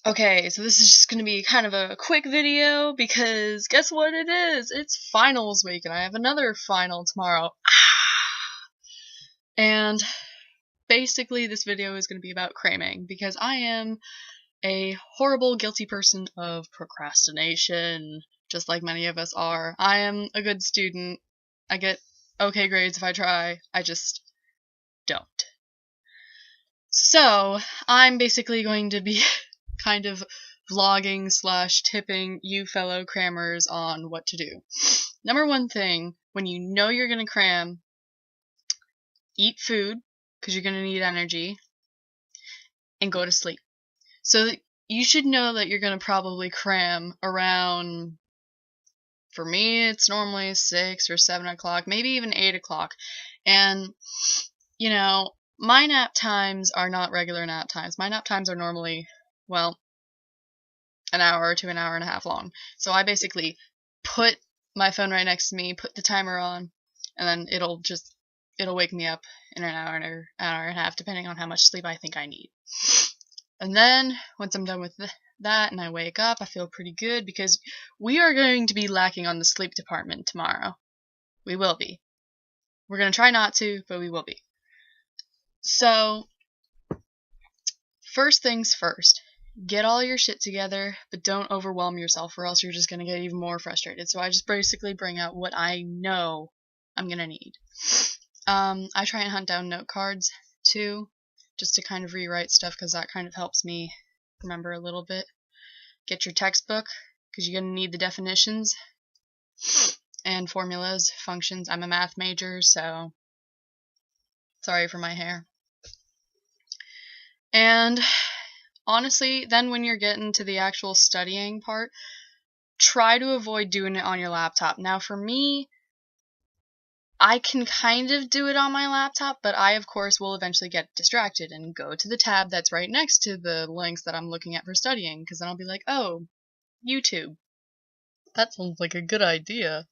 Okay, so this is just going to be kind of a quick video because guess what it is? It's finals week and I have another final tomorrow. And basically this video is going to be about cramming because I am a horrible, guilty person of procrastination, just like many of us are. I am a good student. I get okay grades if I try. I just don't. So, I'm basically going to be kind of vlogging / tipping you fellow crammers on what to do. Number one thing, when you know you're going to cram, eat food, because you're going to need energy, and go to sleep. So you should know that you're going to probably cram around, for me, it's normally 6 or 7 o'clock, maybe even 8 o'clock. And, you know, my nap times are not regular nap times. My nap times are normally, well, an hour to an hour and a half long. So I basically put my phone right next to me, put the timer on, and then it'll wake me up in an hour or hour and a half, depending on how much sleep I think I need. And then, once I'm done with that and I wake up, I feel pretty good because we are going to be lacking on the sleep department tomorrow. We will be. We're going to try not to, but we will be. So, first things first. Get all your shit together, but don't overwhelm yourself or else you're just going to get even more frustrated. So I just basically bring out what I know I'm going to need. I try and hunt down note cards, too, just to kind of rewrite stuff because that kind of helps me remember a little bit. Get your textbook because you're going to need the definitions and formulas, functions. I'm a math major, so sorry for my hair. And honestly, then when you're getting to the actual studying part, try to avoid doing it on your laptop. Now, for me, I can kind of do it on my laptop, but I, of course, will eventually get distracted and go to the tab that's right next to the links that I'm looking at for studying, because then I'll be like, oh, YouTube. That sounds like a good idea.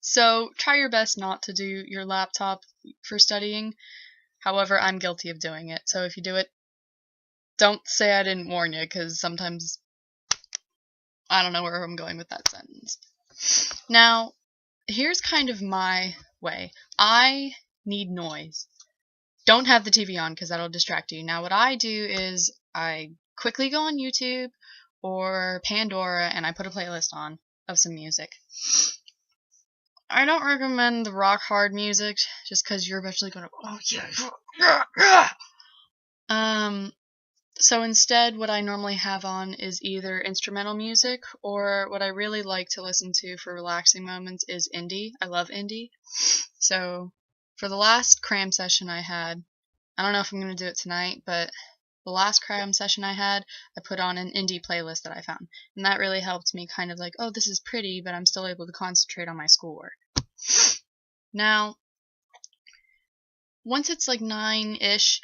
So try your best not to do your laptop for studying. However, I'm guilty of doing it, so if you do it, don't say I didn't warn you, because sometimes I don't know where I'm going with that sentence. Now, here's kind of my way. I need noise. Don't have the TV on because that'll distract you. Now, what I do is I quickly go on YouTube or Pandora and I put a playlist on of some music. I don't recommend the rock hard music just because you're eventually going to, oh yeah. So instead, what I normally have on is either instrumental music or what I really like to listen to for relaxing moments is indie. I love indie. So for the last cram session I had, I don't know if I'm going to do it tonight, but the last cram session I had, I put on an indie playlist that I found. And that really helped me kind of like, oh, this is pretty, but I'm still able to concentrate on my schoolwork. Now, once it's like 9-ish,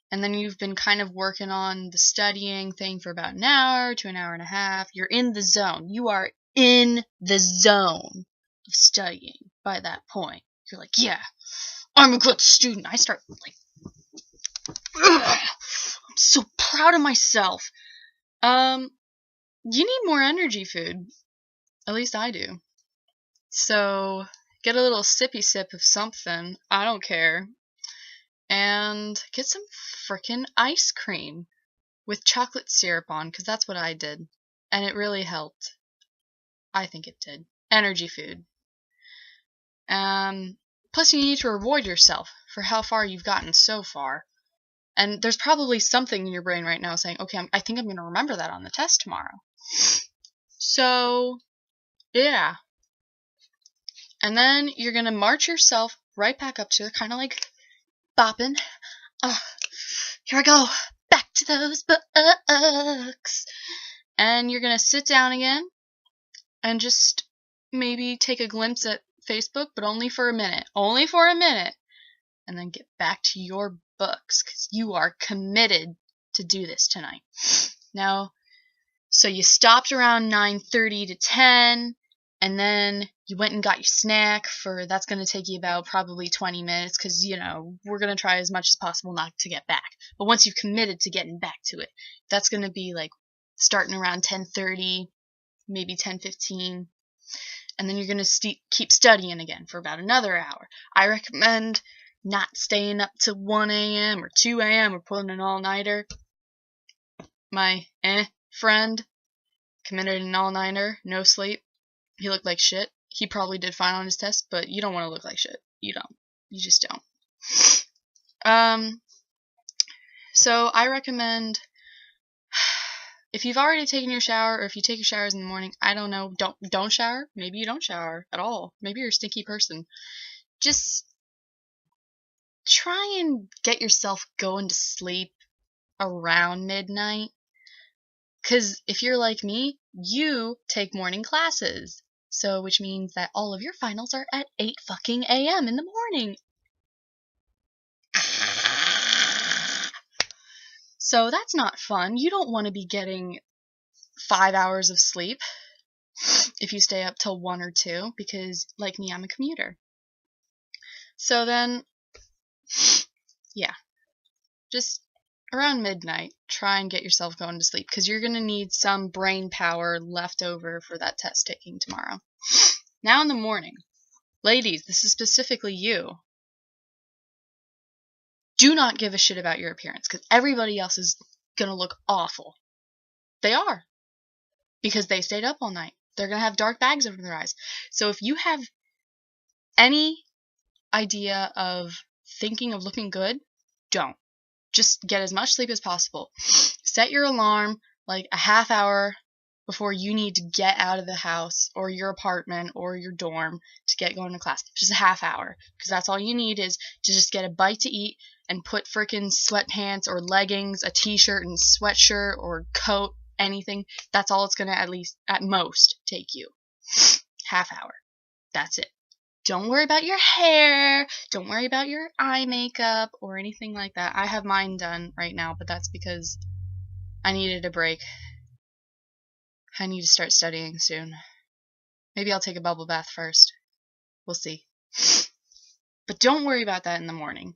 and then you've been kind of working on the studying thing for about an hour to an hour and a half, you're in the zone. You are in the zone of studying by that point. You're like, yeah, I'm a good student. I start like, ugh, I'm so proud of myself. You need more energy food. At least I do. So get a little sippy sip of something. I don't care. And get some frickin' ice cream with chocolate syrup on, because that's what I did. And it really helped. I think it did. Energy food. Plus you need to reward yourself for how far you've gotten so far. And there's probably something in your brain right now saying, okay, I think I'm going to remember that on the test tomorrow. So, yeah. And then you're going to march yourself right back up to it, kind of like bopping. Here I go. Back to those books. And you're going to sit down again and just maybe take a glimpse at Facebook, but only for a minute. Only for a minute. And then get back to your books because you are committed to do this tonight. Now, so you stopped around 9:30 to 10, and then you went and got your snack that's going to take you about probably 20 minutes because, we're going to try as much as possible not to get back. But once you've committed to getting back to it, that's going to be like starting around 10:30, maybe 10:15, and then you're going to keep studying again for about another hour. I recommend not staying up to 1 a.m. or 2 a.m. or pulling an all-nighter. My friend committed an all-nighter, no sleep. He looked like shit. He probably did fine on his test, but you don't want to look like shit. You don't. You just don't. So I recommend, if you've already taken your shower, or if you take your showers in the morning, I don't know, don't shower. Maybe you don't shower at all. Maybe you're a stinky person. Just try and get yourself going to sleep around midnight. Because if you're like me, you take morning classes. So, which means that all of your finals are at 8 fucking a.m. in the morning. So that's not fun. You don't want to be getting 5 hours of sleep if you stay up till 1 or 2, because, like me, I'm a commuter. So then, yeah, just around midnight, try and get yourself going to sleep, because you're going to need some brain power left over for that test taking tomorrow. Now in the morning, ladies, this is specifically you. Do not give a shit about your appearance, because everybody else is going to look awful. They are. Because they stayed up all night. They're going to have dark bags over their eyes. So if you have any idea of thinking of looking good, don't. Just get as much sleep as possible. Set your alarm like a half hour before you need to get out of the house or your apartment or your dorm to get going to class. Just a half hour, because that's all you need is to just get a bite to eat and put frickin' sweatpants or leggings, a t-shirt and sweatshirt or coat, anything. That's all it's gonna at most take you. Half hour. That's it. Don't worry about your hair. Don't worry about your eye makeup or anything like that. I have mine done right now, but that's because I needed a break. I need to start studying soon. Maybe I'll take a bubble bath first. We'll see. But don't worry about that in the morning.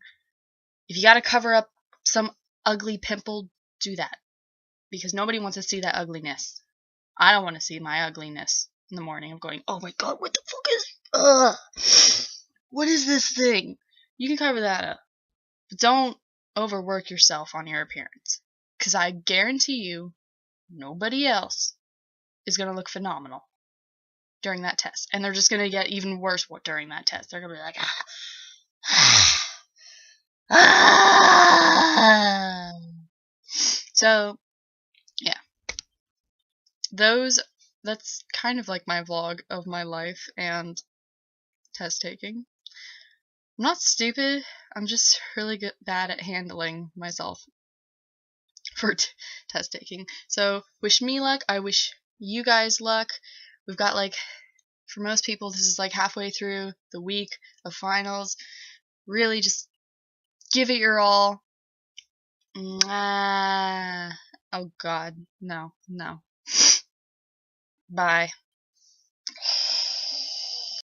If you gotta cover up some ugly pimple, do that. Because nobody wants to see that ugliness. I don't want to see my ugliness in the morning of going, oh my god, what the fuck what is this thing? You can cover that up. But don't overwork yourself on your appearance. Because I guarantee you, nobody else is going to look phenomenal during that test. And they're just going to get even worse during that test. They're going to be like, So, yeah. That's kind of like my vlog of my life and test taking. I'm not stupid. I'm just really bad at handling myself for test taking. So, wish me luck. I wish you guys luck. We've got for most people, this is halfway through the week of finals. Really just give it your all. Oh god, no. Bye.